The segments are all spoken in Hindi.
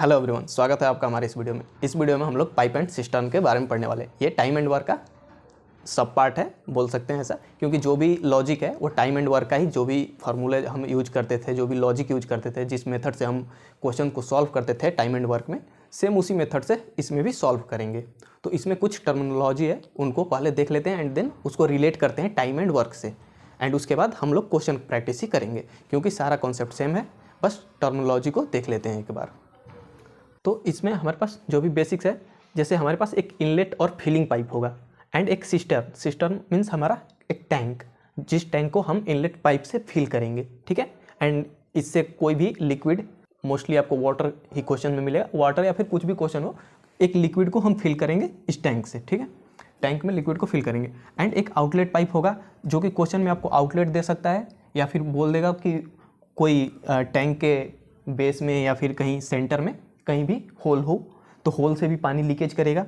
हेलो एवरीवन, स्वागत है आपका हमारे इस वीडियो में। इस वीडियो में हम लोग पाइप एंड सिस्टम के बारे में पढ़ने वाले हैं। ये टाइम एंड वर्क का सब पार्ट है, बोल सकते हैं ऐसा, क्योंकि जो भी लॉजिक है वो टाइम एंड वर्क का ही, जो भी फार्मूले हम यूज करते थे, जो भी लॉजिक यूज करते थे, जिस मेथड से हम क्वेश्चन को सॉल्व करते थे टाइम एंड वर्क में, सेम उसी मेथड से इसमें भी सॉल्व करेंगे। तो इसमें कुछ टर्मिनोलॉजी है, उनको पहले देख लेते हैं एंड देन उसको रिलेट करते हैं टाइम एंड वर्क से, एंड उसके बाद हम लोग क्वेश्चन प्रैक्टिस ही करेंगे, क्योंकि सारा कॉन्सेप्ट सेम है, बस टर्मिनोलॉजी को देख लेते हैं एक बार। तो इसमें हमारे पास जो भी बेसिक्स है, जैसे हमारे पास एक इनलेट और फिलिंग पाइप होगा एंड एक सिस्टर्न मीन्स हमारा एक टैंक, जिस टैंक को हम इनलेट पाइप से फिल करेंगे, ठीक है। एंड इससे कोई भी लिक्विड, मोस्टली आपको वाटर ही क्वेश्चन में मिलेगा, वाटर या फिर कुछ भी क्वेश्चन हो, एक लिक्विड को हम फिल करेंगे इस टैंक से, ठीक है। टैंक में लिक्विड को फिल करेंगे एंड एक आउटलेट पाइप होगा, जो कि क्वेश्चन में आपको आउटलेट दे सकता है या फिर बोल देगा कि कोई टैंक के बेस में या फिर कहीं सेंटर में कहीं भी होल हो, तो होल से भी पानी लीकेज करेगा,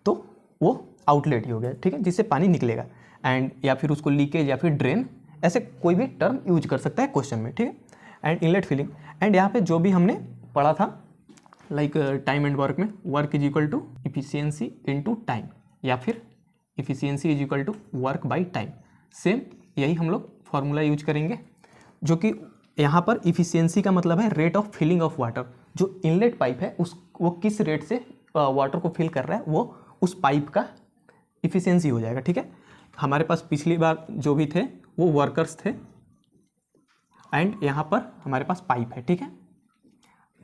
तो वो आउटलेट ही हो गया, ठीक है, जिससे पानी निकलेगा। एंड या फिर उसको लीकेज या फिर ड्रेन, ऐसे कोई भी टर्म यूज कर सकता है क्वेश्चन में, ठीक है। एंड इनलेट फिलिंग, एंड यहाँ पे जो भी हमने पढ़ा था लाइक टाइम एंड वर्क में, work is equal to efficiency into time, या फिर efficiency is equal to work by time, same यही हम लोग फॉर्मूला यूज करेंगे, जो कि यहाँ पर इफिशियंसी का मतलब है rate of filling of water. जो इनलेट पाइप है वो किस रेट से वाटर को फिल कर रहा है, वो उस पाइप का इफिशियंसी हो जाएगा, ठीक है। हमारे पास पिछली बार जो भी थे वो वर्कर्स थे एंड यहाँ पर हमारे पास पाइप है, ठीक है,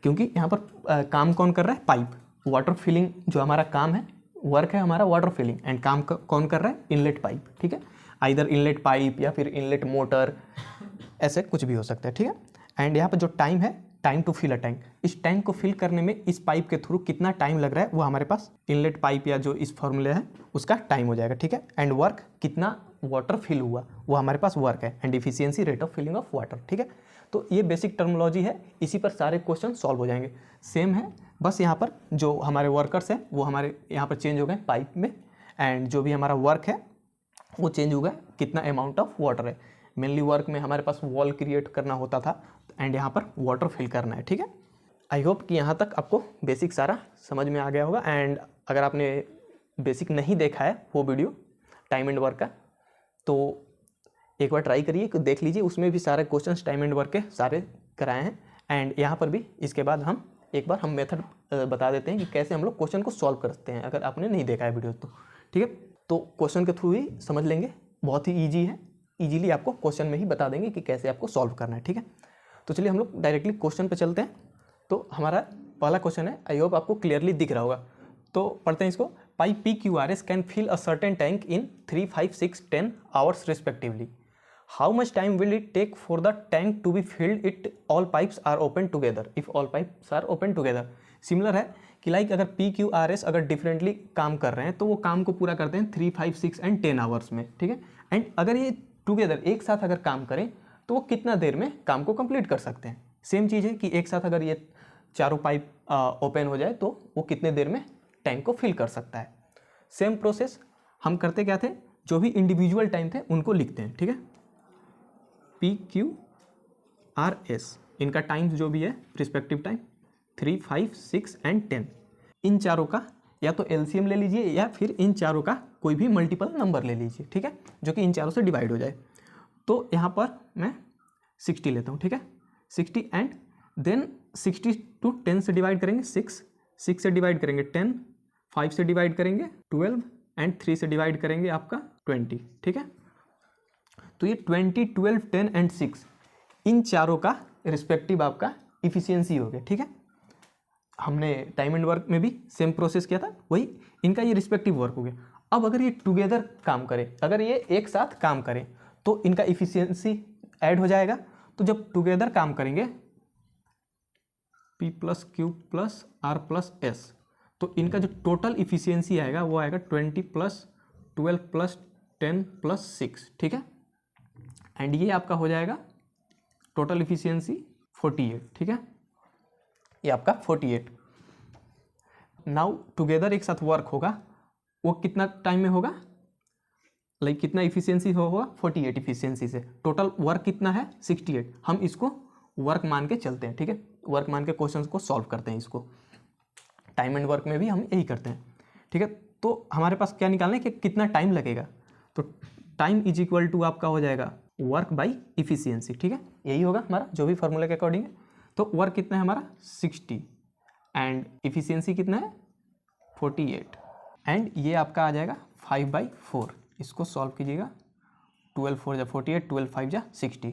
क्योंकि यहाँ पर काम कौन कर रहा है, पाइप। वाटर फिलिंग जो हमारा काम है, वर्क है हमारा वाटर फिलिंग, एंड काम कौन कर रहा है, इनलेट पाइप, ठीक है। आइदर इनलेट पाइप या फिर इनलेट मोटर, ऐसे कुछ भी हो सकता है, ठीक है। एंड यहाँ पर जो टाइम है, time to fill a tank, इस टैंक को फिल करने में इस पाइप के थ्रू कितना टाइम लग रहा है, वो हमारे पास इनलेट पाइप या जो इस फॉर्मूले है उसका टाइम हो जाएगा, ठीक है। एंड वर्क, कितना वाटर फिल हुआ, वो हमारे पास वर्क है, and efficiency rate of filling of water, ठीक है। तो ये बेसिक टर्मिनोलॉजी है, इसी पर सारे क्वेश्चन सॉल्व हो जाएंगे, सेम है, बस यहाँ पर जो हमारे वर्कर्स हैं वो हमारे यहाँ पर चेंज हो गए पाइप में, एंड जो भी हमारा वर्क है वो चेंज हो गया, कितना अमाउंट ऑफ वाटर है। मेनली वर्क में हमारे पास वॉल क्रिएट करना होता था एंड यहाँ पर वाटर फिल करना है, ठीक है। आई होप कि यहाँ तक आपको बेसिक सारा समझ में आ गया होगा। एंड अगर आपने बेसिक नहीं देखा है वो वीडियो टाइम एंड वर्क का, तो एक बार ट्राई करिए, देख लीजिए, उसमें भी सारे क्वेश्चंस टाइम एंड वर्क के सारे कराए हैं। एंड यहाँ पर भी इसके बाद हम एक बार हम मेथड बता देते हैं कि कैसे हम लोग क्वेश्चन को सॉल्व करते हैं, अगर आपने नहीं देखा है वीडियो तो, ठीक है। तो क्वेश्चन के थ्रू ही समझ लेंगे, बहुत ही ईजी है, ईजिली आपको क्वेश्चन में ही बता देंगे कि कैसे आपको सॉल्व करना है, ठीक है। तो चलिए हम लोग डायरेक्टली क्वेश्चन पे चलते हैं। तो हमारा पहला क्वेश्चन है, आई होप आपको क्लियरली दिख रहा होगा, तो पढ़ते हैं इसको। Pipe PQRS can fill a certain tank in 3, 5, 6, 10 hours respectively. How much time will it take for the tank to be filled it all pipes are open together, if all pipes are open together. Similar है कि लाइक अगर PQRS अगर डिफरेंटली काम कर रहे हैं तो वो काम को पूरा करते हैं 3, 5, 6 एंड 10 आवर्स में, ठीक है। एंड अगर ये टुगेदर एक साथ अगर काम करें तो वो कितना देर में काम को कंप्लीट कर सकते हैं। सेम चीज़ है कि एक साथ अगर ये चारों पाइप ओपन हो जाए तो वो कितने देर में टैंक को फिल कर सकता है। सेम प्रोसेस हम करते क्या थे, जो भी इंडिविजुअल टाइम थे उनको लिखते हैं, ठीक है। PQRS, इनका टाइम्स जो भी है रिस्पेक्टिव टाइम 3, 5, 6 एंड 10, इन चारों का या तो LCM ले लीजिए या फिर इन चारों का कोई भी मल्टीपल नंबर ले लीजिए, ठीक है, जो कि इन चारों से डिवाइड हो जाए। तो यहाँ पर मैं 60 लेता हूँ, ठीक है, 60 एंड देन 60 टू 10 से डिवाइड करेंगे 6 से डिवाइड करेंगे 10, 5 से डिवाइड करेंगे 12 एंड 3 से डिवाइड करेंगे आपका 20, ठीक है। तो ये 20, 12, 10 एंड 6, इन चारों का रिस्पेक्टिव आपका इफिशियंसी हो गया, ठीक है। हमने टाइम एंड वर्क में भी सेम प्रोसेस किया था, वही इनका ये रिस्पेक्टिव वर्क हो गया। अब अगर ये टुगेदर काम करें, अगर ये एक साथ काम करें तो इनका इफिशियंसी ऐड हो जाएगा। तो जब टुगेदर काम करेंगे P + Q + R + S, तो इनका जो टोटल इफिशियंसी आएगा वो आएगा 20 + 12 + 10 + 6, ठीक है। एंड ये आपका हो जाएगा टोटल इफिशियंसी 48, ठीक है, ये आपका 48। नाउ टुगेदर एक साथ वर्क होगा, वो कितना टाइम में होगा, लाइक कितना इफिशियंसी होगा, 48 इफिशियंसी से टोटल वर्क कितना है 68। हम इसको वर्क मान के चलते हैं, ठीक है, वर्क मान के क्वेश्चंस को सॉल्व करते हैं इसको। टाइम एंड वर्क में भी हम यही करते हैं, ठीक है। तो हमारे पास क्या निकालना है कि कितना टाइम लगेगा, तो टाइम इज इक्वल टू आपका हो जाएगा वर्क बाई इफिशियंसी, ठीक है, यही होगा हमारा जो भी फॉर्मूला के अकॉर्डिंग है। तो वर्क कितना है हमारा 60 एंड इफिशियंसी कितना है 48 एंड ये आपका आ जाएगा 5/4। इसको सॉल्व कीजिएगा, 12 4 जा 48, 12 5 जा 60,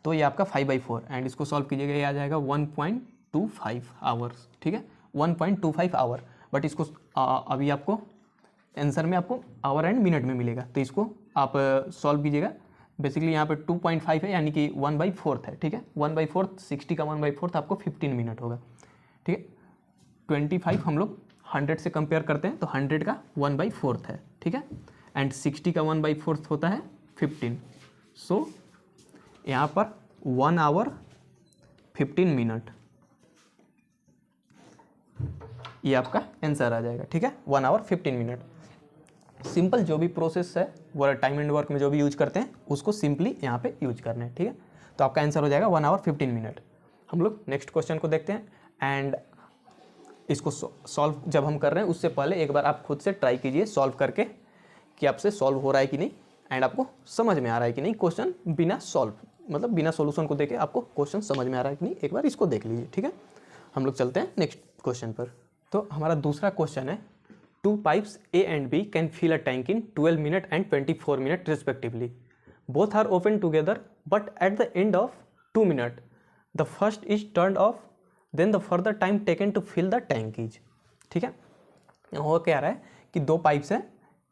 तो ये आपका 5/4 एंड इसको सॉल्व कीजिएगा, ये आ जाएगा 1.25 आवर्स, ठीक है, 1.25 आवर। बट इसको अभी आपको आंसर में आपको आवर एंड मिनट में मिलेगा, तो इसको आप सॉल्व कीजिएगा। बेसिकली यहाँ पे 2.5 है, यानी कि 1/4 है, ठीक है, 1/4, 60 का 1/4 आपको 15 मिनट होगा, ठीक है। 25 हम लोग 100 से कंपेयर करते हैं, तो 100 का 1/4 है, ठीक है, एंड 60 का 1/4 होता है 15। सो यहाँ पर 1 आवर 15 मिनट, ये आपका आंसर आ जाएगा, ठीक है, 1 आवर 15 मिनट। सिंपल जो भी प्रोसेस है वो टाइम एंड वर्क में जो भी यूज करते हैं उसको सिंपली यहाँ पे यूज करना है, ठीक है। तो आपका आंसर हो जाएगा 1 आवर 15 मिनट। हम लोग नेक्स्ट क्वेश्चन को देखते हैं एंड इसको सॉल्व जब हम कर रहे हैं उससे पहले एक बार आप खुद से ट्राई कीजिए सॉल्व करके कि आपसे सॉल्व हो रहा है कि नहीं एंड आपको समझ में आ रहा है कि नहीं क्वेश्चन बिना सॉल्व, मतलब बिना सॉल्यूशन को देखे आपको क्वेश्चन समझ में आ रहा है कि नहीं, एक बार इसको देख लीजिए, ठीक है। हम लोग चलते हैं नेक्स्ट क्वेश्चन पर। तो हमारा दूसरा क्वेश्चन है, 2 pipes A and B can fill a tank in 12 minutes and 24 minutes respectively. Both are open together, but at the end of 2 minutes, the first is turned off, then the further time taken to fill the tank is, ठीक है। वो कह रहा है कि 2 पाइप्स हैं,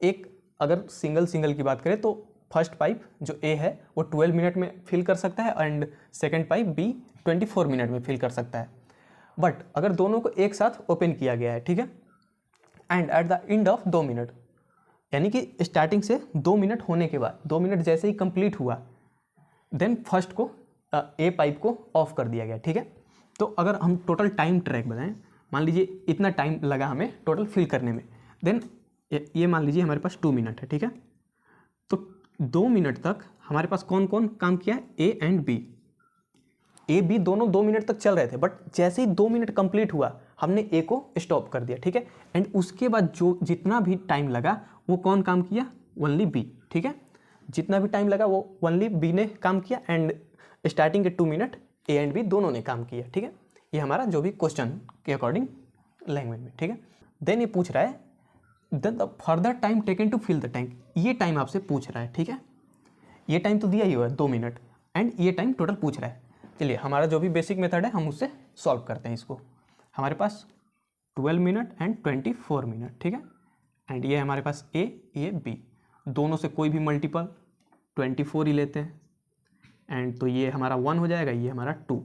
एक अगर सिंगल की बात करें तो फर्स्ट पाइप जो A है वो 12 मिनट में फिल कर सकता है and second pipe B 24 minute में फिल कर सकता है। बट अगर दोनों को एक साथ ओपन किया गया है, ठीक है, and at the end of 2 minute, यानी कि स्टार्टिंग से 2 मिनट होने के बाद 2 मिनट जैसे ही कंप्लीट हुआ, देन फर्स्ट को ए पाइप को ऑफ कर दिया गया, ठीक है। तो अगर हम टोटल टाइम ट्रैक बताएं, मान लीजिए इतना टाइम लगा हमें टोटल फिल करने में, देन ये मान लीजिए हमारे पास 2 मिनट है, ठीक है। तो 2 मिनट तक हमारे पास कौन कौन काम किया है, A and B. A B दोनों 2 मिनट तक चल रहे थे, बट जैसे ही 2 मिनट कंप्लीट हुआ हमने ए को स्टॉप कर दिया, ठीक है। एंड उसके बाद जो जितना भी टाइम लगा वो कौन काम किया, ओनली बी, ठीक है। जितना भी टाइम लगा वो ओनली बी ने काम किया एंड स्टार्टिंग के 2 मिनट ए एंड बी दोनों ने काम किया, ठीक है। ये हमारा जो भी क्वेश्चन के अकॉर्डिंग लैंग्वेज में, ठीक है। देन ये पूछ रहा है then the further time taken to fill the tank, ये टाइम आपसे पूछ रहा है, ठीक है। ये टाइम तो दिया ही हुआ है 2 मिनट एंड ये टाइम टोटल पूछ रहा है। चलिए हमारा जो भी बेसिक मेथड है हम उससे सॉल्व करते हैं इसको। हमारे पास 12 मिनट एंड 24 मिनट, ठीक है, एंड ये हमारे पास ए, ये बी, दोनों से कोई भी मल्टीपल 24 ही लेते हैं एंड तो ये हमारा 1 हो जाएगा, ये हमारा 2।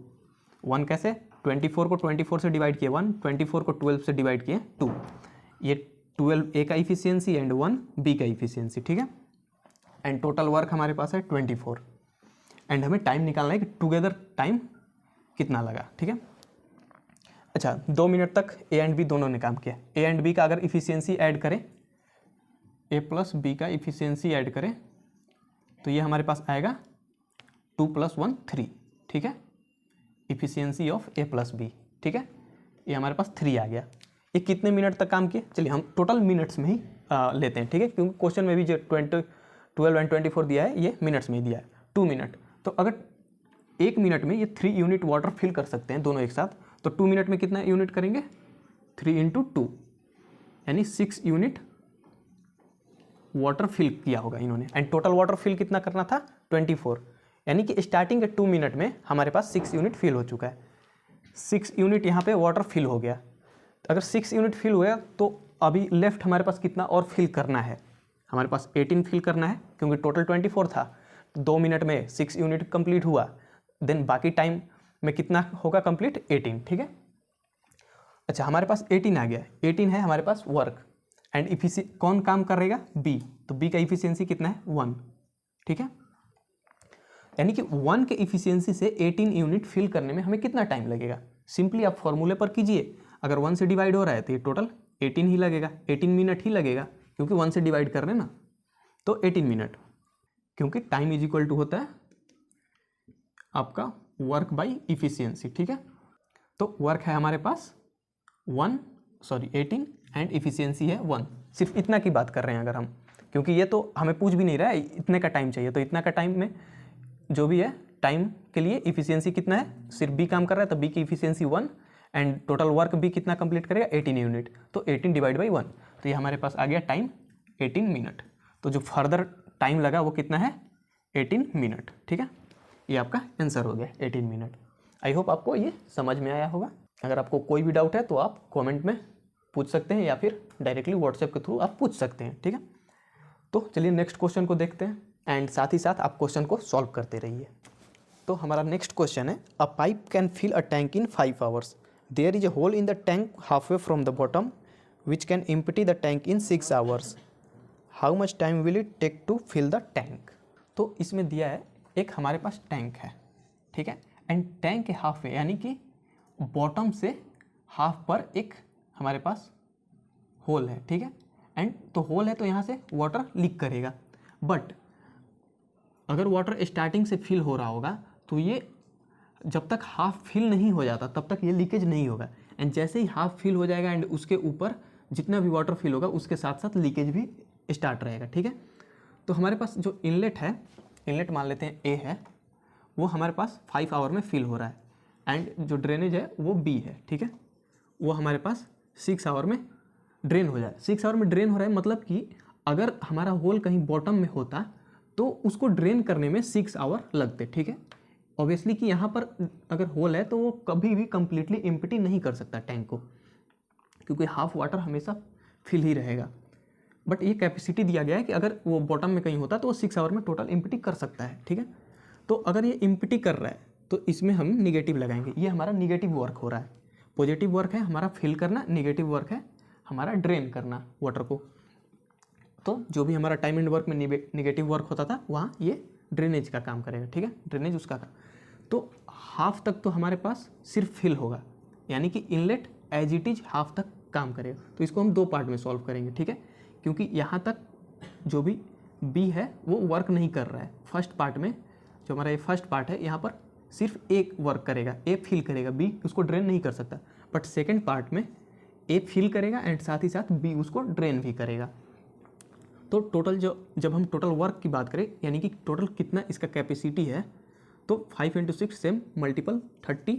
1 कैसे, 24 को 24 से डिवाइड किए 1, 24 को 12 से डिवाइड किए 2, ये 12 ए का इफिशियंसी एंड 1 बी का इफिशियंसी, ठीक है। एंड टोटल वर्क हमारे पास है 24 एंड हमें टाइम निकालना है कि टुगेदर टाइम कितना लगा, ठीक है। अच्छा, 2 मिनट तक ए एंड बी दोनों ने काम किया। ए एंड बी का अगर इफिशियंसी ऐड करें, ए प्लस बी का इफिशियंसी ऐड करें तो ये हमारे पास आएगा 2 + 1 3, ठीक है, efficiency of A plus B, ठीक है, ये हमारे पास 3 आ गया। ये कितने मिनट तक काम किए, चलिए हम टोटल मिनट्स में ही लेते हैं, ठीक है, क्योंकि क्वेश्चन में भी जो 12 एंड 24 दिया है ये मिनट्स में ही दिया है। 2 मिनट, तो अगर 1 मिनट में ये 3 यूनिट वाटर फिल कर सकते हैं दोनों एक साथ, तो 2 मिनट में कितना यूनिट करेंगे, 3 × 2 यानी 6 यूनिट वाटर फिल किया होगा इन्होंने। एंड टोटल वाटर फिल कितना करना था, 24, यानी कि स्टार्टिंग के 2 मिनट में हमारे पास 6 यूनिट फिल हो चुका है। 6 यूनिट यहाँ पे वाटर फिल हो गया। अगर 6 यूनिट फिल हुआ तो अभी लेफ्ट हमारे पास कितना और फिल करना है, हमारे पास 18 फिल करना है, क्योंकि टोटल 24 था। 2 मिनट में 6 यूनिट कंप्लीट हुआ, देन बाकी टाइम में कितना होगा कंप्लीट, 18, ठीक है। अच्छा, हमारे पास 18 आ गया, 18 है हमारे पास वर्क एंड कौन काम करेगा, बी, तो बी का इफिशियंसी कितना है, 1, ठीक है। यानी कि 1 के इफिशियंसी से 18 यूनिट फिल करने में हमें कितना टाइम लगेगा, सिंपली आप फॉर्मूले पर कीजिए। अगर 1 से डिवाइड हो रहा है तो ये टोटल 18 ही लगेगा, 18 मिनट ही लगेगा, क्योंकि 1 से डिवाइड कर रहे हैं ना, तो 18 मिनट, क्योंकि टाइम इज इक्वल टू होता है आपका वर्क बाई इफिशियंसी, ठीक है। तो वर्क है हमारे पास 1 सॉरी 18 एंड इफिशियंसी है 1। सिर्फ इतना की बात कर रहे हैं अगर हम, क्योंकि ये तो हमें पूछ भी नहीं रहा है, इतने का टाइम चाहिए, तो इतना का टाइम में जो भी है टाइम के लिए इफिशियंसी कितना है, सिर्फ बी काम कर रहा है तो बी की इफिशियंसी 1 एंड टोटल वर्क भी कितना कंप्लीट करेगा 18 यूनिट, तो 18 डिवाइड बाई 1, तो ये हमारे पास आ गया टाइम 18 मिनट। तो जो फर्दर टाइम लगा वो कितना है 18 मिनट। ठीक है, ये आपका आंसर हो गया 18 मिनट। आई होप आपको ये समझ में आया होगा। अगर आपको कोई भी डाउट है तो आप कमेंट में पूछ सकते हैं या फिर डायरेक्टली व्हाट्सएप के थ्रू आप पूछ सकते हैं। ठीक है, तो चलिए नेक्स्ट क्वेश्चन को देखते हैं एंड साथ ही साथ आप क्वेश्चन को सॉल्व करते रहिए। तो हमारा नेक्स्ट क्वेश्चन है, a pipe can fill a tank in 5 hours, there is a hole in the tank half way from the bottom which can empty the tank in 6 hours, how much time will it take to fill the tank. तो इसमें दिया है एक हमारे पास टैंक है, ठीक है, एंड टैंक के हाफ वे यानी कि बॉटम से हाफ पर एक हमारे पास होल है। ठीक है, एंड तो होल है तो यहाँ से वाटर लीक करेगा, बट अगर वाटर स्टार्टिंग से फिल हो रहा होगा तो ये जब तक हाफ फिल नहीं हो जाता तब तक ये लीकेज नहीं होगा, एंड जैसे ही हाफ फिल हो जाएगा एंड उसके ऊपर जितना भी वाटर फिल होगा उसके साथ साथ लीकेज भी स्टार्ट रहेगा। ठीक है, तो हमारे पास जो इनलेट है, इनलेट मान लेते हैं ए है, वो हमारे पास 5 आवर में फिल हो रहा है, एंड जो ड्रेनेज है वो बी है। ठीक है, वो हमारे पास 6 आवर में ड्रेन हो जाए। 6 आवर में ड्रेन हो रहा है मतलब कि अगर हमारा होल कहीं बॉटम में होता तो उसको ड्रेन करने में 6 आवर लगते। ठीक है, ऑब्वियसली कि यहाँ पर अगर होल है तो वो कभी भी कंप्लीटली एम्प्टी नहीं कर सकता टैंक को, क्योंकि हाफ वाटर हमेशा फिल ही रहेगा, बट ये कैपेसिटी दिया गया है कि अगर वो बॉटम में कहीं होता तो वो 6 आवर में टोटल एम्प्टी कर सकता है। ठीक है, तो अगर ये एम्प्टी कर रहा है तो इसमें हम निगेटिव लगाएंगे, ये हमारा निगेटिव वर्क हो रहा है। पॉजिटिव वर्क है हमारा फिल करना, निगेटिव वर्क है हमारा ड्रेन करना वाटर को। तो जो भी हमारा टाइम एंड वर्क में निगेटिव वर्क होता था वहाँ ये ड्रेनेज का काम करेगा। ठीक है, ड्रेनेज उसका काम। तो हाफ तक तो हमारे पास सिर्फ फिल होगा, यानी कि inlet as it is half तक काम करेगा। तो इसको हम 2 पार्ट में सॉल्व करेंगे। ठीक है, क्योंकि यहाँ तक जो भी बी है वो वर्क नहीं कर रहा है। फर्स्ट पार्ट में जो हमारा ये फर्स्ट पार्ट है यहाँ पर सिर्फ एक वर्क करेगा, ए फिल करेगा, बी उसको ड्रेन नहीं कर सकता। बट सेकेंड पार्ट में ए फिल करेगा एंड साथ ही साथ बी उसको ड्रेन भी करेगा। तो टोटल जब हम टोटल वर्क की बात करें, यानी कि टोटल कितना इसका कैपेसिटी है, तो 5 × 6 सेम मल्टीपल 30,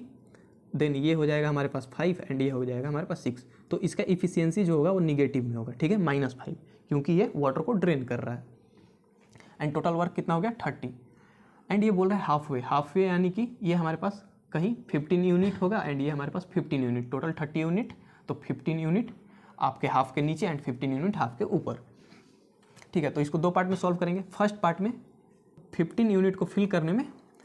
देन ये हो जाएगा हमारे पास 5 एंड ये हो जाएगा हमारे पास 6। तो इसका इफिशियंसी जो होगा वो निगेटिव में होगा। ठीक है, -5, क्योंकि ये वाटर को ड्रेन कर रहा है। एंड टोटल वर्क कितना हो गया 30, एंड ये बोल रहा है हाफ वे यानी कि ये हमारे पास कहीं 15 यूनिट होगा एंड ये हमारे पास 15 यूनिट, टोटल 30 यूनिट, तो 15 यूनिट आपके हाफ के नीचे एंड 15 यूनिट हाफ के ऊपर। ठीक है, तो इसको 2 पार्ट में सॉल्व करेंगे। फर्स्ट पार्ट में 15 यूनिट को फिल करने में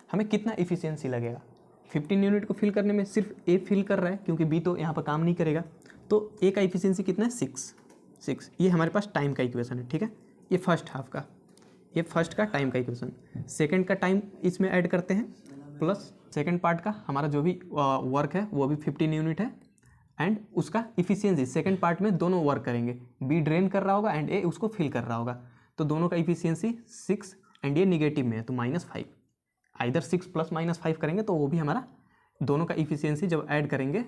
हमें कितना इफिशियंसी लगेगा। 15 यूनिट को फिल करने में सिर्फ ए फिल कर रहा है, क्योंकि बी तो यहाँ पर काम नहीं करेगा, तो ए का इफिशियंसी कितना है 6। ये हमारे पास टाइम का इक्वेशन है। ठीक है, ये फर्स्ट हाफ का, ये फर्स्ट का टाइम का इक्वेशन। सेकेंड का टाइम इसमें ऐड करते हैं, प्लस सेकेंड पार्ट का हमारा जो भी वर्क है वो भी 15 यूनिट है, एंड उसका इफिशियंसी सेकंड पार्ट में दोनों वर्क करेंगे, बी ड्रेन कर रहा होगा एंड ए उसको फिल कर रहा होगा, तो दोनों का इफिशियंसी 6 एंड ये निगेटिव में है तो -5। आइदर 6 + -5 करेंगे तो वो भी हमारा दोनों का इफिशियंसी जब ऐड करेंगे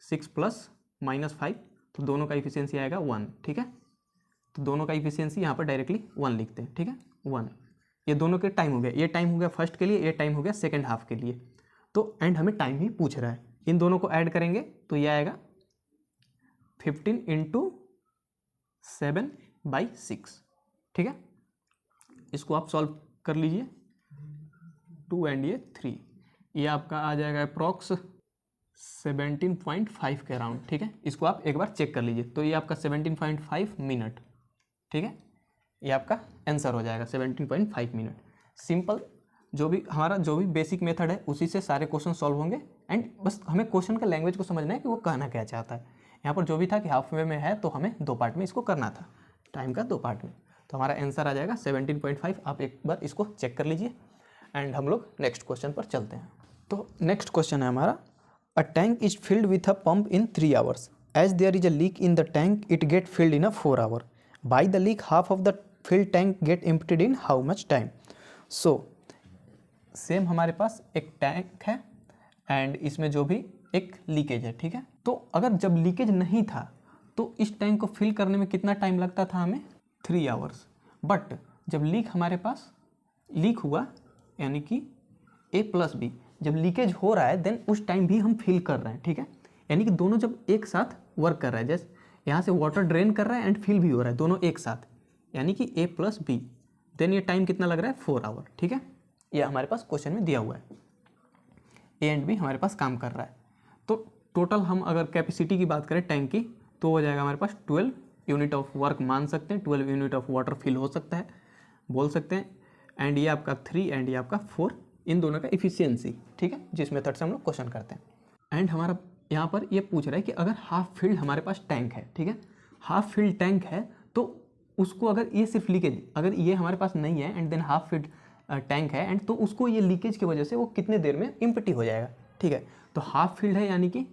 6 + -5 तो दोनों का इफिशियंसी आएगा 1। ठीक है, तो दोनों का इफिशियंसी यहाँ पर डायरेक्टली 1 लिखते हैं। ठीक है, 1। ये दोनों के टाइम हो गया, ये टाइम हो गया फर्स्ट के लिए, ये टाइम हो गया सेकेंड हाफ के लिए। तो एंड हमें टाइम ही पूछ रहा है, इन दोनों को ऐड करेंगे तो ये आएगा 15 × 7/6। ठीक है, इसको आप सॉल्व कर लीजिए, 2 एंड ये 3, ये आपका आ जाएगा अप्रॉक्स 17.5 के अराउंड। ठीक है, इसको आप एक बार चेक कर लीजिए, तो ये आपका 17.5 मिनट। ठीक है, ये आपका आंसर हो जाएगा 17.5 मिनट। सिंपल जो भी बेसिक मेथड है उसी से सारे क्वेश्चन सॉल्व होंगे, एंड बस हमें क्वेश्चन का लैंग्वेज को समझना है कि वो कहना क्या चाहता है। यहाँ पर जो भी था कि हाफ वे में है तो हमें 2 पार्ट में इसको करना था, टाइम का 2 पार्ट में, तो हमारा आंसर आ जाएगा 17.5। आप एक बार इसको चेक कर लीजिए एंड हम लोग नेक्स्ट क्वेश्चन पर चलते हैं। तो नेक्स्ट क्वेश्चन है हमारा, a tank is filled with a pump in 3 hours, as there is a leak in the tank it get filled in a 4 hour, by the leak half of the filled tank get emptied in how much time. So same हमारे पास एक टैंक है एंड इसमें जो भी एक लीकेज है। ठीक है, तो अगर जब लीकेज नहीं था तो इस टैंक को फिल करने में कितना टाइम लगता था हमें 3 आवर्स। बट जब लीक हमारे पास लीक हुआ यानी कि A+B जब लीकेज हो रहा है देन उस टाइम भी हम फिल कर रहे हैं, ठीक है। यानी कि दोनों जब एक साथ वर्क कर रहा है, जैसे यहाँ से वाटर ड्रेन कर रहा है एंड फिल भी हो रहा है, दोनों एक साथ, यानी कि A+B, देन ये टाइम कितना लग रहा है 4 आवर, ठीक है। ये हमारे पास क्वेश्चन में दिया हुआ है, A एंड B हमारे पास काम कर रहा है। तो टोटल हम अगर कैपेसिटी की बात करें टैंक की तो हो जाएगा हमारे पास 12 यूनिट ऑफ वर्क मान सकते हैं, 12 यूनिट ऑफ वाटर फिल हो सकता है बोल सकते हैं। एंड ये आपका 3 एंड ये आपका 4, इन दोनों का इफिशियंसी, ठीक है, जिस मेथड से हम लोग क्वेश्चन करते हैं। एंड हमारा यहाँ पर ये पूछ रहा है कि अगर हाफ फिल्ड हमारे पास टैंक है, ठीक है, हाफ फिल्ड टैंक है तो उसको अगर ये सिर्फ लीकेज, अगर ये हमारे पास नहीं है and than half filled tank है एंड तो उसको ये लीकेज की वजह से वो कितने देर में इम्पटी हो जाएगा, ठीक है। तो हाफ फिल्ड है यानी कि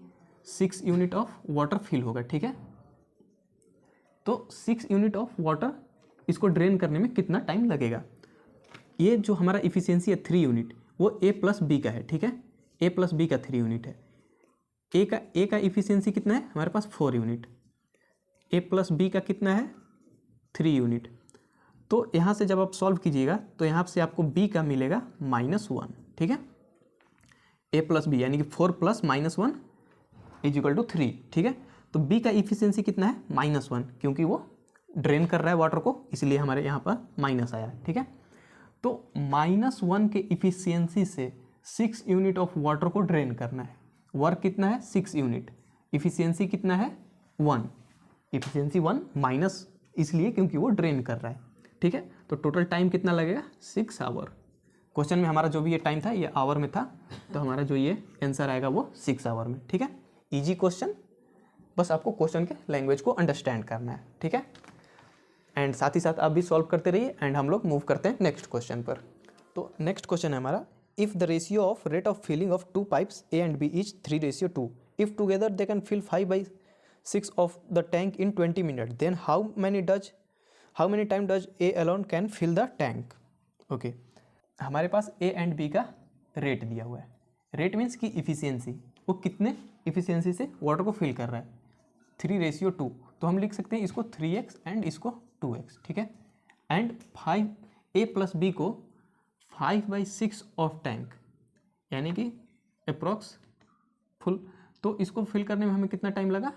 6 यूनिट ऑफ वाटर फिल होगा, ठीक है। तो 6 यूनिट ऑफ वाटर इसको ड्रेन करने में कितना टाइम लगेगा। ये जो हमारा इफिशियंसी है 3 यूनिट वो A+B का है, ठीक है, A+B का 3 यूनिट है। ए का इफिशियंसी कितना है हमारे पास 4 यूनिट, A+B का कितना है 3 यूनिट। तो यहाँ से जब आप सॉल्व कीजिएगा तो यहाँ से आपको B का मिलेगा -1, ठीक है, A+B यानी कि 4 + -1 = 3, ठीक है। तो B का इफिशियंसी कितना है -1, क्योंकि वो ड्रेन कर रहा है वाटर को, इसलिए हमारे यहाँ पर माइनस आया, ठीक है। तो -1 के इफिशियंसी से 6 यूनिट ऑफ वाटर को ड्रेन करना है। वर्क कितना है 6 यूनिट, इफिशियंसी कितना है 1, इफिशियंसी 1 माइनस इसलिए क्योंकि वो ड्रेन कर रहा है, ठीक है। तो टोटल टाइम कितना लगेगा 6 आवर। क्वेश्चन में हमारा जो भी ये टाइम था ये आवर में था, तो हमारा जो ये आंसर आएगा वो 6 आवर में, ठीक है। इजी क्वेश्चन, बस आपको क्वेश्चन के लैंग्वेज को अंडरस्टैंड करना है, ठीक है। एंड साथ ही साथ आप भी सॉल्व करते रहिए एंड हम लोग मूव करते हैं नेक्स्ट क्वेश्चन पर। तो नेक्स्ट क्वेश्चन है हमारा, if the ratio of rate of filling of 2 pipes A and B is 3:2, if together they can fill 5/6 of the tank in 20 minute, then how many time does A alone can fill the tank. Okay, हमारे पास A एंड B का रेट दिया हुआ है। रेट मीन्स की इफिशियंसी, वो कितने इफिशियंसी से वाटर को फिल कर रहा है, 3:2। तो हम लिख सकते हैं इसको 3x एंड इसको 2x, ठीक है। एंड 5A+B को 5/6 ऑफ टैंक यानी कि अप्रॉक्स फुल, तो इसको फिल करने में हमें कितना टाइम लगा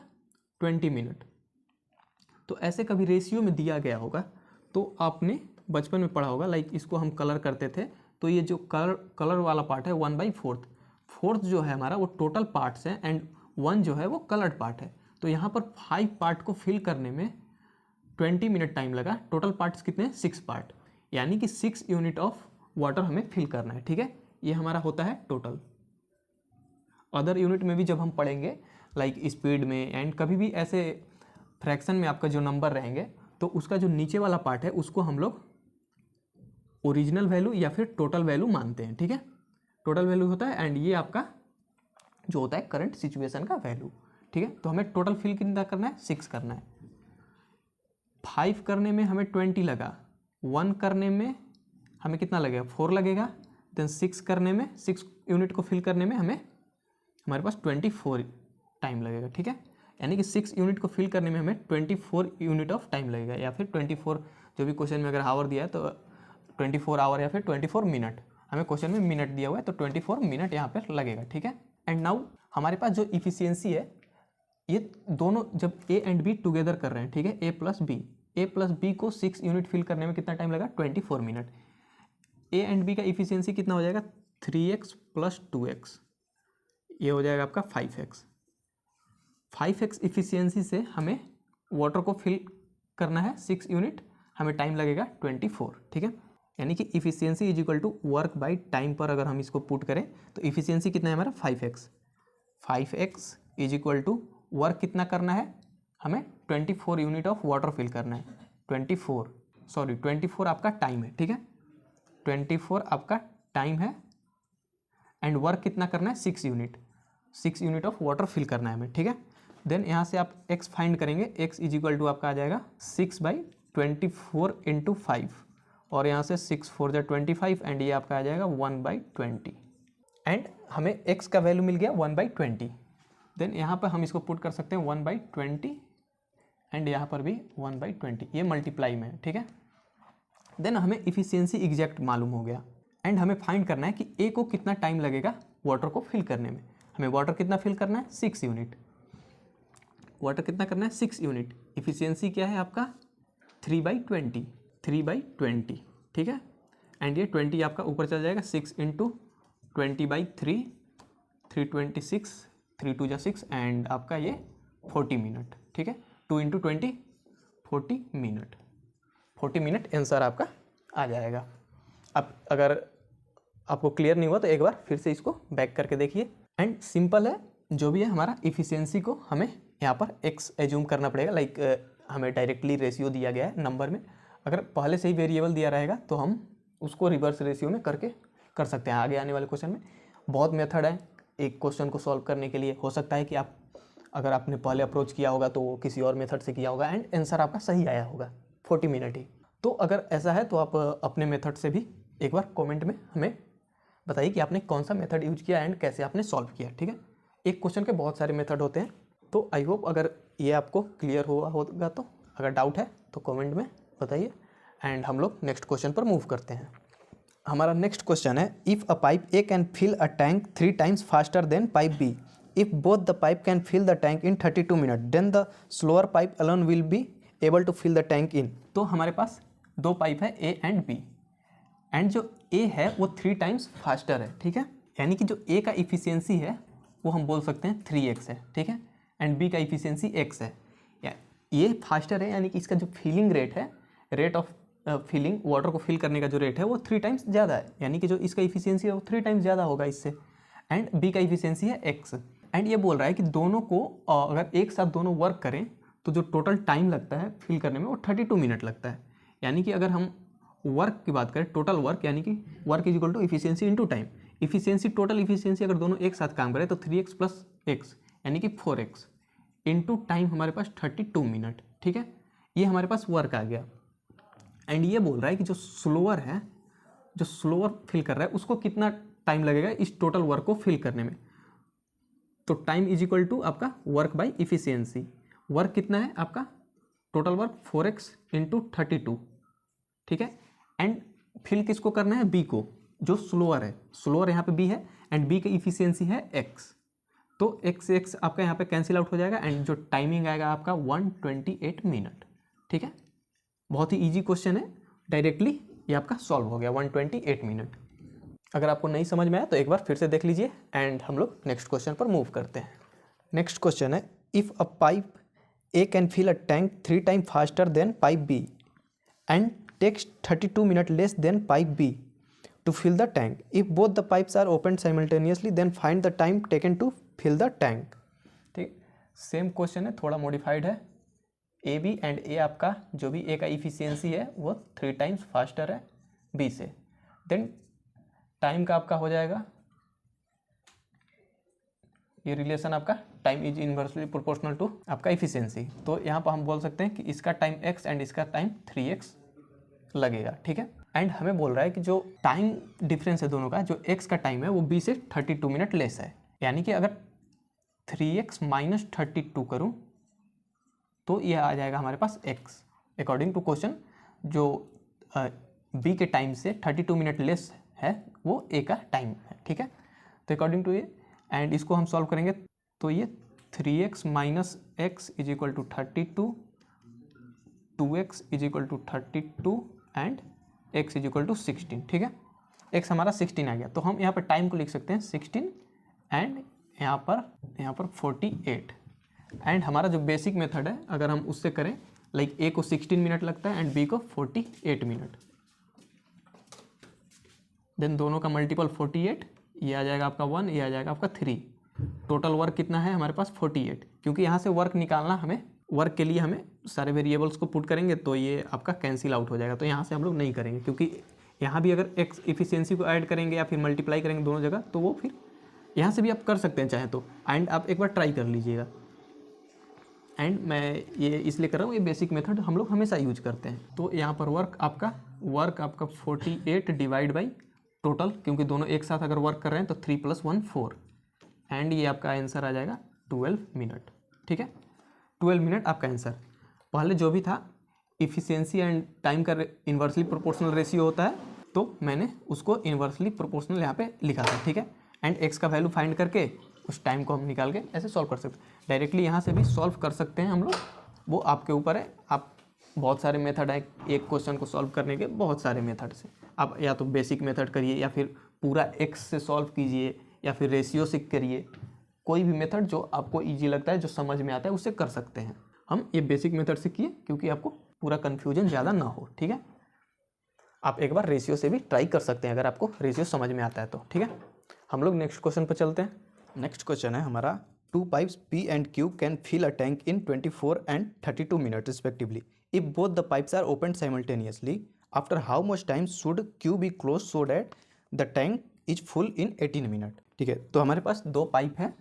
20 मिनट। तो ऐसे कभी रेशियो में दिया गया होगा तो आपने बचपन में पढ़ा होगा, लाइक इसको हम कलर करते थे तो ये जो कलर वाला पार्ट है 1/4, फोर्थ जो है हमारा वो टोटल पार्ट्स है एंड 1 जो है वो कलर्ड पार्ट है। तो यहाँ पर 5 पार्ट को फिल करने में 20 मिनट टाइम लगा। टोटल पार्ट्स कितने हैं 6 पार्ट, यानी कि 6 यूनिट ऑफ वाटर हमें फिल करना है, ठीक है। ये हमारा होता है टोटल। अदर यूनिट में भी जब हम पढ़ेंगे लाइक स्पीड में एंड कभी भी ऐसे फ्रैक्शन में आपका जो नंबर रहेंगे तो उसका जो नीचे वाला पार्ट है उसको हम लोग ओरिजिनल वैल्यू या फिर टोटल वैल्यू मानते हैं, ठीक है। टोटल वैल्यू होता है एंड ये आपका जो होता है करंट सिचुएशन का वैल्यू, ठीक है। तो हमें टोटल फिल कितना करना है 6 करना है। 5 करने में हमें 20 लगा, 1 करने में हमें कितना लगेगा 4 लगेगा, देन 6 करने में 6 यूनिट को फिल करने में हमारे पास 24 टाइम लगेगा, ठीक है। यानी कि 6 यूनिट को फिल करने में हमें 24 यूनिट ऑफ टाइम लगेगा, या फिर 24 जो भी क्वेश्चन में अगर आवर दिया है तो 24 आवर या फिर 24 मिनट, हमें क्वेश्चन में मिनट दिया हुआ है तो 24 मिनट यहाँ पर लगेगा, ठीक है। एंड नाउ हमारे पास जो इफिशियंसी है ये दोनों जब A एंड B टुगेदर कर रहे हैं, ठीक है, A+B को 6 यूनिट फिल करने में कितना टाइम लगा 24 मिनट। A एंड B का इफिशियंसी कितना हो जाएगा 3x + 2x, ये हो जाएगा आपका 5x। 5x इफिशियंसी से हमें वाटर को फिल करना है 6 यूनिट, हमें टाइम लगेगा 24, ठीक है। यानी कि efficiency is equal to work by time पर अगर हम इसको पुट करें तो इफिशियंसी कितना है हमारा 5x is equal to work कितना करना है हमें 24 यूनिट ऑफ वाटर फिल करना है, 24 आपका टाइम है, ठीक है, 24 आपका टाइम है एंड वर्क कितना करना है 6 यूनिट ऑफ वाटर फिल करना है हमें, ठीक है। देन यहाँ से आप x फाइंड करेंगे, x इज इक्वल टू आपका आ जाएगा 6/24 × 5 और यहाँ से 6 4 × 25 एंड ये आपका आ जाएगा 1/20 एंड हमें x का वैल्यू मिल गया 1/20। देन यहाँ पर हम इसको पुट कर सकते हैं 1/20 एंड यहाँ पर भी 1/20, ये मल्टीप्लाई में है, ठीक है। देन हमें इफिशियंसी एग्जैक्ट मालूम हो गया एंड हमें फाइंड करना है कि ए को कितना टाइम लगेगा वाटर को फिल करने में। हमें वाटर कितना फिल करना है, 6 यूनिट। वाटर कितना करना है, 6 यूनिट। इफिशियंसी क्या है आपका 3/20, 3/20, ठीक है। एंड ये 20 आपका ऊपर चल जाएगा, 6 × 20/3, 326, 3 2 6 एंड आपका ये 40 मिनट, ठीक है। 2 × 20 40 मिनट, 40 मिनट आंसर आपका आ जाएगा। अब अगर आपको क्लियर नहीं हुआ तो एक बार फिर से इसको बैक करके देखिए। एंड सिंपल है, जो भी है हमारा इफिशियंसी को हमें यहाँ पर x एज्यूम करना पड़ेगा। लाइक हमें डायरेक्टली रेशियो दिया गया है नंबर में, अगर पहले से ही वेरिएबल दिया रहेगा तो हम उसको रिवर्स रेशियो में करके कर सकते हैं। आगे आने वाले क्वेश्चन में बहुत मेथड है एक क्वेश्चन को सॉल्व करने के लिए। हो सकता है कि आप अगर आपने पहले अप्रोच किया होगा तो किसी और मेथड से किया होगा एंड आंसर आपका सही आया होगा 40 मिनट ही। तो अगर ऐसा है तो आप अपने मेथड से भी एक बार कमेंट में हमें बताइए कि आपने कौन सा मेथड यूज किया एंड कैसे आपने सॉल्व किया, ठीक है। एक क्वेश्चन के बहुत सारे मेथड होते हैं, तो आई होप अगर ये आपको क्लियर हुआ होगा। तो अगर डाउट है तो कमेंट में बताइए एंड हम लोग नेक्स्ट क्वेश्चन पर मूव करते हैं। हमारा नेक्स्ट क्वेश्चन है, if a pipe A can fill a tank 3 times faster than pipe B, if both the pipe can fill the tank in 32 minute, then the slower pipe alone will be able to fill the tank in. तो हमारे पास दो पाइप है ए एंड बी एंड जो ए है वो 3 times फास्टर है, ठीक है। यानी कि जो ए का इफिशियंसी है वो हम बोल सकते हैं 3x है, ठीक है। एंड बी का इफिशियंसी x है। ये फास्टर है यानी कि इसका जो फिलिंग रेट है, रेट ऑफ फिलिंग, वाटर को फिल करने का जो रेट है वो 3 times ज़्यादा है, यानी कि जो इसका इफिशियंसी है वो 3 times ज़्यादा होगा इससे। एंड बी का इफिशियंसी है x। एंड ये बोल रहा है कि दोनों को अगर एक साथ दोनों वर्क करें तो जो टोटल टाइम लगता है फिल करने में वो 32 मिनट लगता है। यानी कि अगर हम वर्क की बात करें, टोटल वर्क, यानी कि work is equal to efficiency into time. Efficiency, total efficiency अगर दोनों एक साथ काम करें तो 3x + x यानी कि 4x इंटू टाइम हमारे पास 32 मिनट, ठीक है। ये हमारे पास वर्क आ गया। एंड ये बोल रहा है कि जो स्लोअर है, जो स्लोअर फिल कर रहा है उसको कितना टाइम लगेगा इस टोटल वर्क को फिल करने में। तो टाइम इज इक्वल टू आपका वर्क बाई इफिशियंसी। वर्क कितना है आपका, टोटल वर्क 4x इंटू 32, ठीक है। एंड फिल किसको करना है, बी को, जो स्लोअर है। स्लोअर यहाँ पे बी है एंड बी की इफिशियंसी है x। तो x से x आपका यहाँ पे कैंसिल आउट हो जाएगा एंड जो टाइमिंग आएगा आपका 128 मिनट, ठीक है। बहुत ही इजी क्वेश्चन है, डायरेक्टली ये आपका सॉल्व हो गया 128 मिनट। अगर आपको नहीं समझ में आया तो एक बार फिर से देख लीजिए एंड हम लोग नेक्स्ट क्वेश्चन पर मूव करते हैं। नेक्स्ट क्वेश्चन है, if a pipe A can fill a tank 3 times faster than pipe B and takes 32 minutes less than pipe B to fill the tank. If both the pipes are opened simultaneously, then find the time taken to fill the tank. ठीक, सेम क्वेश्चन है, थोड़ा मॉडिफाइड है। ए बी एंड ए आपका जो भी ए का इफिशियंसी है वो 3 times फास्टर है बी से। देन टाइम का आपका हो जाएगा, ये रिलेशन आपका time is inversely proportional to आपका इफिशियंसी। तो यहाँ पर हम बोल सकते हैं कि इसका टाइम x एंड इसका टाइम 3x लगेगा, ठीक है। एंड हमें बोल रहा है कि जो टाइम डिफरेंस है दोनों का, जो x का टाइम है वो b से 32 मिनट लेस है। यानी कि अगर 3x - 32 करूँ तो ये आ जाएगा हमारे पास x। अकॉर्डिंग टू क्वेश्चन जो b के टाइम से 32 मिनट लेस है वो a का टाइम है, ठीक है। तो अकॉर्डिंग टू ये, एंड इसको हम सॉल्व करेंगे तो ये 3x - x is equal to 32, 2x is equal to 32 and x is equal to 16, ठीक है। x हमारा 16 आ गया, तो हम यहाँ पर टाइम को लिख सकते हैं 16 एंड यहाँ पर 48। एंड हमारा जो बेसिक मेथड है अगर हम उससे करें, लाइक a को 16 मिनट लगता है एंड b को 48 मिनट। देन दोनों का मल्टीपल 48, ये आ जाएगा आपका 1, ये आ जाएगा आपका 3। टोटल वर्क कितना है हमारे पास 48। क्योंकि यहाँ से वर्क निकालना, हमें वर्क के लिए हमें सारे वेरिएबल्स को पुट करेंगे तो ये आपका कैंसिल आउट हो जाएगा, तो यहाँ से हम लोग नहीं करेंगे। क्योंकि यहाँ भी अगर x इफिशियंसी को ऐड करेंगे या फिर मल्टीप्लाई करेंगे दोनों जगह, तो वो फिर यहाँ से भी आप कर सकते हैं चाहे तो। एंड आप एक बार ट्राई कर लीजिएगा। एंड मैं ये इसलिए कर रहा हूँ, ये बेसिक मेथड हम लोग हमेशा यूज करते हैं। तो यहाँ पर वर्क आपका 48 डिवाइड बाई टोटल, क्योंकि दोनों एक साथ अगर वर्क कर रहे हैं तो 3 + 1 4 एंड ये आपका आंसर आ जाएगा 12 मिनट, ठीक है। 12 मिनट आपका आंसर। पहले जो भी था इफ़िशियंसी एंड टाइम का इन्वर्सली प्रोपोर्शनल रेशियो होता है, तो मैंने उसको इन्वर्सली प्रोपोर्शनल यहाँ पे लिखा था, ठीक है। एंड एक्स का वैल्यू फाइंड करके उस टाइम को हम निकाल के ऐसे सॉल्व कर सकते हैं। डायरेक्टली यहाँ से भी सॉल्व कर सकते हैं हम लोग, वो आपके ऊपर है। आप बहुत सारे मेथड है एक क्वेश्चन को सॉल्व करने के, बहुत सारे मेथड से आप या तो बेसिक मेथड करिए या फिर पूरा एक्स से सॉल्व कीजिए या फिर रेशियो से करिए। कोई भी मेथड जो आपको ईजी लगता है, जो समझ में आता है, उससे कर सकते हैं। हम ये बेसिक मेथड से किए क्योंकि आपको पूरा कन्फ्यूजन ज़्यादा ना हो, ठीक है। आप एक बार रेशियो से भी ट्राई कर सकते हैं अगर आपको रेशियो समझ में आता है तो, ठीक है। हम लोग नेक्स्ट क्वेश्चन पर चलते हैं। नेक्स्ट क्वेश्चन है हमारा, 2 pipes P and Q can fill a tank in 24 and 32 minutes respectively. If both the pipes are opened simultaneously, after how much time should Q be closed so that the tank is full in 18 minutes? ठीक है, तो हमारे पास दो पाइप है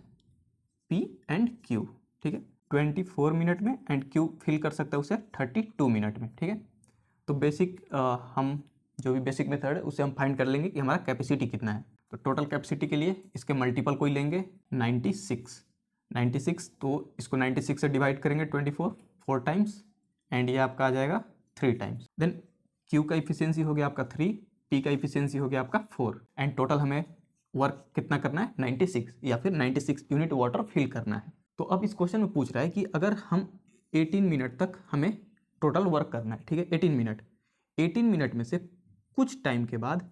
P and Q, ठीक है। 24 मिनट में एंड Q फिल कर सकता है उसे 32 मिनट में, ठीक है। तो बेसिक हम जो भी बेसिक मेथड है उससे हम फाइंड कर लेंगे कि हमारा कैपेसिटी कितना है। तो टोटल कैपेसिटी के लिए इसके मल्टीपल कोई लेंगे 96, तो इसको 96 से डिवाइड करेंगे 4 टाइम्स एंड ये आपका आ जाएगा 3 टाइम्स। देन Q का इफिशियंसी हो गया आपका 3, P का इफिशियंसी हो गया आपका 4 एंड टोटल हमें वर्क कितना करना है 96 या फिर 96 यूनिट वाटर फिल करना है। तो अब इस क्वेश्चन में पूछ रहा है कि अगर हम 18 मिनट तक हमें टोटल वर्क करना है, ठीक है। 18 मिनट में से कुछ टाइम के बाद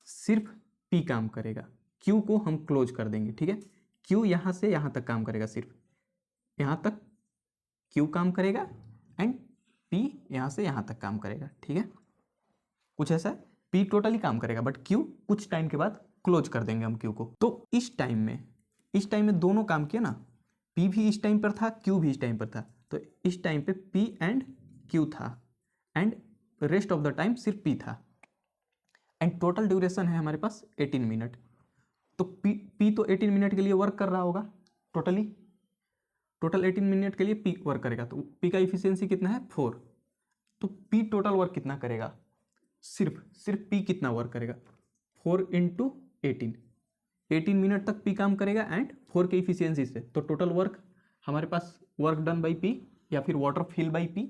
सिर्फ P काम करेगा, Q को हम क्लोज कर देंगे, ठीक है। Q यहाँ से यहाँ तक काम करेगा, सिर्फ यहाँ तक Q काम करेगा एंड P यहाँ से यहाँ तक काम करेगा, ठीक है। कुछ ऐसा है, P टोटली काम करेगा बट Q कुछ टाइम के बाद क्लोज कर देंगे हम Q को। तो इस टाइम में दोनों काम किया ना, P भी इस टाइम पर था, Q भी इस टाइम पर था। तो इस टाइम पे P एंड Q था and rest of the time सिर्फ P था एंड टोटल ड्यूरेशन है हमारे पास 18 मिनट। तो P तो 18 मिनट के लिए वर्क कर रहा होगा टोटल 18 मिनट के लिए P वर्क करेगा। तो P का इफिशियंसी कितना है 4, तो P टोटल वर्क कितना करेगा, सिर्फ P कितना वर्क करेगा 4 × 18 मिनट तक P काम करेगा एंड 4 के इफिशियंसी से। तो टोटल वर्क हमारे पास वर्क डन बाई P या फिर वाटर फिल बाई P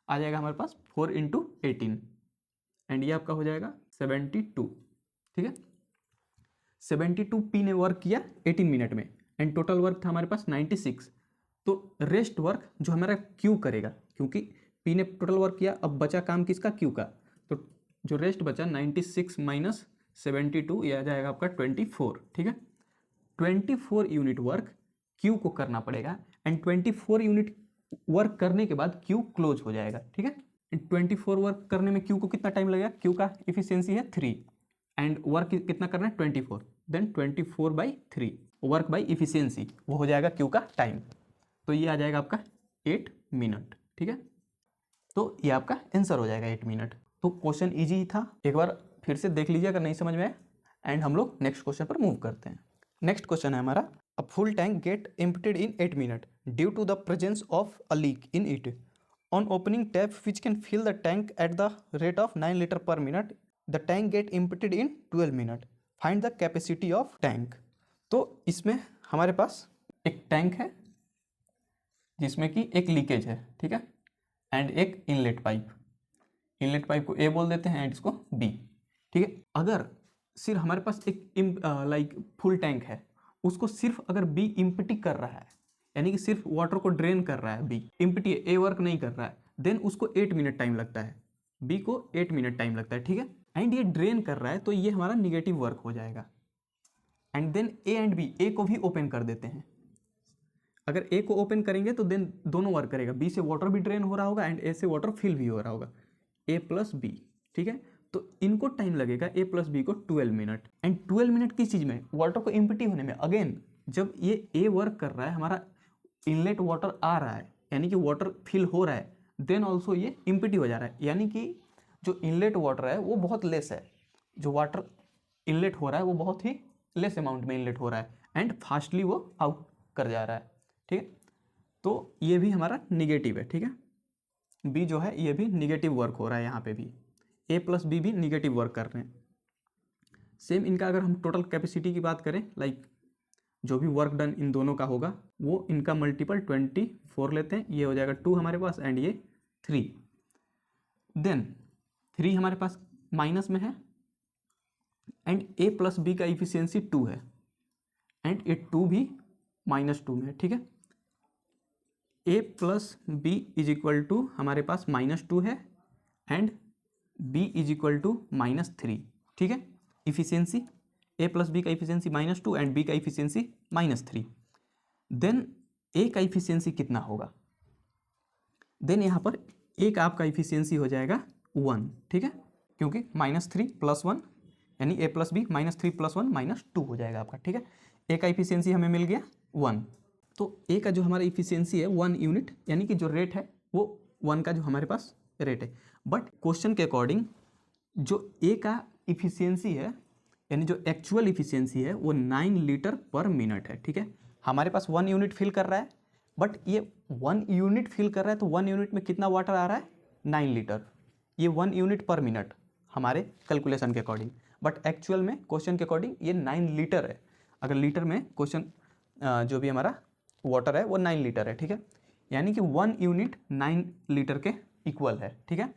आ जाएगा हमारे पास 4 × 18 एंड ये आपका हो जाएगा 72, ठीक है। 72 P ने वर्क किया 18 मिनट में एंड टोटल वर्क था हमारे पास 96। तो रेस्ट वर्क जो हमारा Q करेगा, क्योंकि P ने टोटल वर्क किया, अब बचा काम किसका, Q का। तो जो रेस्ट बचा 96 माइनस 72 यह आ जाएगा आपका 24, ठीक है। 24 यूनिट वर्क Q को करना पड़ेगा एंड 24 यूनिट वर्क करने के बाद Q क्लोज हो जाएगा, ठीक है। 24 वर्क करने में Q को कितना टाइम लगेगा, Q का इफिशियंसी है 3 एंड वर्क कितना करना है 24, देन 24/3 वर्क बाई इफिशियंसी, वो हो जाएगा Q का टाइम। तो ये आ जाएगा आपका 8 मिनट, ठीक है। तो ये आपका आंसर हो जाएगा 8 मिनट। तो क्वेश्चन इजी ही था, एक बार फिर से देख लीजिए अगर नहीं समझ में आए एंड हम लोग नेक्स्ट क्वेश्चन पर मूव करते हैं। नेक्स्ट क्वेश्चन है हमारा, a full tank get emptied in 8 minute due to the presence of a leak in it on opening tap which can fill the tank at the rate of 9 litre per minute, the tank get emptied in 12 minute, find the capacity of tank. तो इसमें हमारे पास एक टैंक है जिसमें कि एक लीकेज है, ठीक है, एंड एक इनलेट पाइप को A बोल देते हैं एंड इसको B, ठीक है। अगर सिर्फ हमारे पास एक फुल टैंक है, उसको सिर्फ अगर B इम्प्टी कर रहा है, यानी कि सिर्फ वाटर को ड्रेन कर रहा है, B इम्प्टी है, A वर्क नहीं कर रहा है, देन उसको 8 मिनट टाइम लगता है, B को 8 मिनट टाइम लगता है, ठीक है। एंड ये ड्रेन कर रहा है तो ये हमारा निगेटिव वर्क हो जाएगा। And then A and B, A को भी ओपन कर देते हैं। अगर A को ओपन करेंगे तो देन दोनों वर्क करेगा, B से वाटर भी ड्रेन हो रहा होगा एंड A से वाटर फिल भी हो रहा होगा, A प्लस B, ठीक है। तो इनको टाइम लगेगा A प्लस B को 12 मिनट एंड 12 मिनट किस चीज़ में, वाटर को इम्प्टी होने में। अगेन जब ये A वर्क कर रहा है, हमारा इनलेट वाटर आ रहा है यानी कि वाटर फिल हो रहा है, देन ऑल्सो ये इम्प्टी हो जा रहा है, यानी कि जो इनलेट वाटर है वो बहुत लेस है, जो वाटर इनलेट हो रहा है वो बहुत ही लेस अमाउंट में इनलेट हो रहा है एंड फास्टली वो आउट कर जा रहा है, ठीक है। तो ये भी हमारा निगेटिव है, ठीक है। B जो है ये भी निगेटिव वर्क हो रहा है, यहाँ पे भी A प्लस B भी निगेटिव वर्क कर रहे हैं। सेम इनका अगर हम टोटल कैपेसिटी की बात करें, जो भी वर्क डन इन दोनों का होगा वो इनका मल्टीपल 24 लेते हैं, ये हो जाएगा 2 हमारे पास एंड ये 3, देन 3 हमारे पास माइनस में है एंड a प्लस बी का इफिशियंसी 2 है एंड ये 2 भी -2 में है, ठीक है। a plus B is equal to हमारे पास -2 है and b is equal to -3, ठीक है। इफिशियंसी a प्लस बी का इफिशियंसी -2 एंड b का इफिशियंसी -3। देन a का इफिशियंसी कितना होगा, देन यहाँ पर a का आपका इफिशियंसी हो जाएगा 1, ठीक है, क्योंकि -3 + 1 यानी a प्लस बी -3 + 1 -2 हो जाएगा आपका, ठीक है। a का इफिशियंसी हमें मिल गया 1, तो a का जो हमारा इफिशियंसी है 1 यूनिट, यानी कि जो रेट है वो 1 का जो हमारे पास रेट है। बट क्वेश्चन के अकॉर्डिंग जो a का इफिशियंसी है यानी जो एक्चुअल इफिशियंसी है वो 9 लीटर पर मिनट है, ठीक है। हमारे पास 1 यूनिट फिल कर रहा है, बट ये 1 यूनिट फिल कर रहा है तो 1 यूनिट में कितना वाटर आ रहा है, 9 लीटर। ये 1 यूनिट पर मिनट हमारे कैलकुलेशन के अकॉर्डिंग, बट एक्चुअल में क्वेश्चन के अकॉर्डिंग ये 9 लीटर है। अगर लीटर में क्वेश्चन जो भी हमारा वाटर है वो 9 लीटर है, ठीक है। यानी कि 1 यूनिट 9 लीटर के इक्वल है, ठीक है।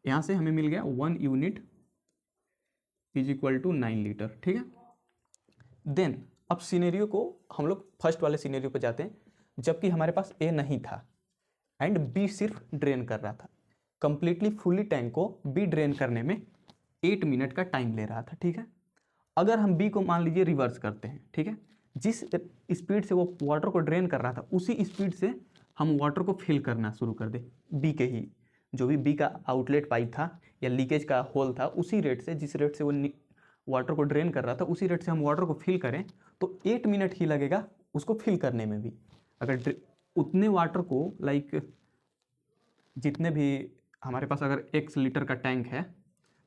यहाँ से हमें मिल गया 1 unit is equal to 9 litre, ठीक है। देन अब सिनेरियो को हम लोग फर्स्ट वाले सिनेरियो पे जाते हैं, जबकि हमारे पास ए नहीं था एंड बी सिर्फ ड्रेन कर रहा था। कंप्लीटली फुली टैंक को बी ड्रेन करने में 8 मिनट का टाइम ले रहा था, ठीक है। अगर हम बी को मान लीजिए रिवर्स करते हैं, ठीक है, जिस स्पीड से वो वाटर को ड्रेन कर रहा था उसी स्पीड से हम वाटर को फिल करना शुरू कर दें बी के ही, जो भी बी का आउटलेट पाइप था या लीकेज का होल था, उसी रेट से जिस रेट से वो वाटर को ड्रेन कर रहा था उसी रेट से हम वाटर को फिल करें तो 8 मिनट ही लगेगा उसको फिल करने में भी। अगर उतने वाटर को लाइक जितने भी हमारे पास अगर x लीटर का टैंक है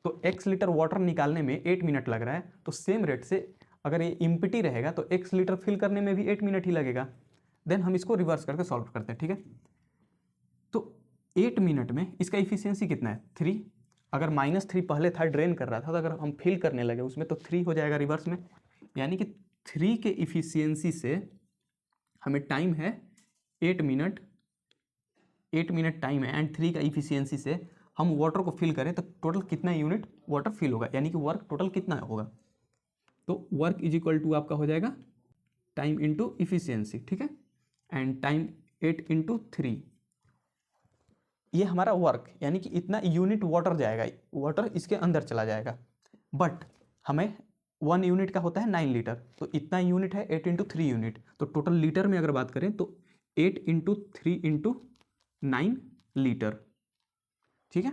तो x लीटर वाटर निकालने में 8 मिनट लग रहा है, तो सेम रेट से अगर ये इम्पिटी रहेगा तो x लीटर फिल करने में भी 8 मिनट ही लगेगा। देन हम इसको रिवर्स करके सॉल्व करते हैं, ठीक है। तो 8 मिनट में इसका इफिशियंसी कितना है, 3। अगर -3 पहले था ड्रेन कर रहा था, तो अगर हम फिल करने लगे उसमें तो 3 हो जाएगा रिवर्स में, यानी कि 3 के इफिशियंसी से हमें टाइम है 8 मिनट, 8 मिनट टाइम है एंड 3 का इफिशियंसी से हम वाटर को फिल करें तो टोटल कितना यूनिट वाटर फिल होगा, यानी कि वर्क टोटल कितना होगा। तो वर्क इज इक्वल टू आपका हो जाएगा टाइम इंटू इफिशियंसी, ठीक है, एंड टाइम 8 × 3, ये हमारा वर्क यानी कि इतना यूनिट वाटर जाएगा, वाटर इसके अंदर चला जाएगा। बट हमें 1 यूनिट का होता है 9 लीटर, तो इतना यूनिट है 8 × 3 यूनिट, तो टोटल लीटर में अगर बात करें तो 8 × 3 × 9 लीटर, ठीक है।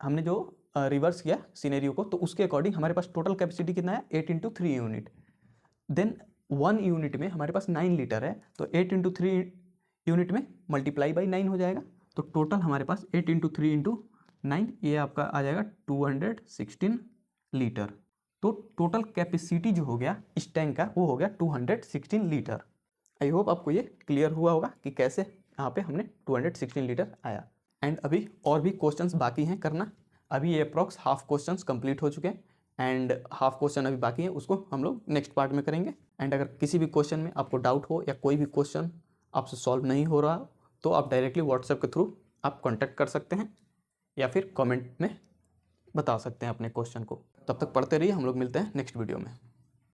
हमने जो रिवर्स किया सिनेरियो को तो उसके अकॉर्डिंग हमारे पास टोटल कैपेसिटी कितना है, 8 × 3 यूनिट। देन 1 यूनिट में हमारे पास 9 लीटर है, तो 8 × 3 यूनिट में मल्टीप्लाई बाई 9 हो जाएगा, तो टोटल हमारे पास 8 × 3 × 9 ये आपका आ जाएगा 216 लीटर। तो टोटल कैपेसिटी जो हो गया इस टैंक का वो हो गया 216 लीटर। आई होप आपको ये क्लियर हुआ होगा कि कैसे यहाँ पे हमने 216 लीटर आया। एंड अभी और भी क्वेश्चंस बाकी हैं करना, अभी ये अप्रॉक्स हाफ क्वेश्चंस कंप्लीट हो चुके हैं एंड हाफ क्वेश्चन अभी बाकी है, उसको हम लोग नेक्स्ट पार्ट में करेंगे। एंड अगर किसी भी क्वेश्चन में आपको डाउट हो या कोई भी क्वेश्चन आपसे सॉल्व नहीं हो रहा तो आप डायरेक्टली व्हाट्सएप के थ्रू आप कांटेक्ट कर सकते हैं या फिर कमेंट में बता सकते हैं अपने क्वेश्चन को। तब तक पढ़ते रहिए, हम लोग मिलते हैं नेक्स्ट वीडियो में।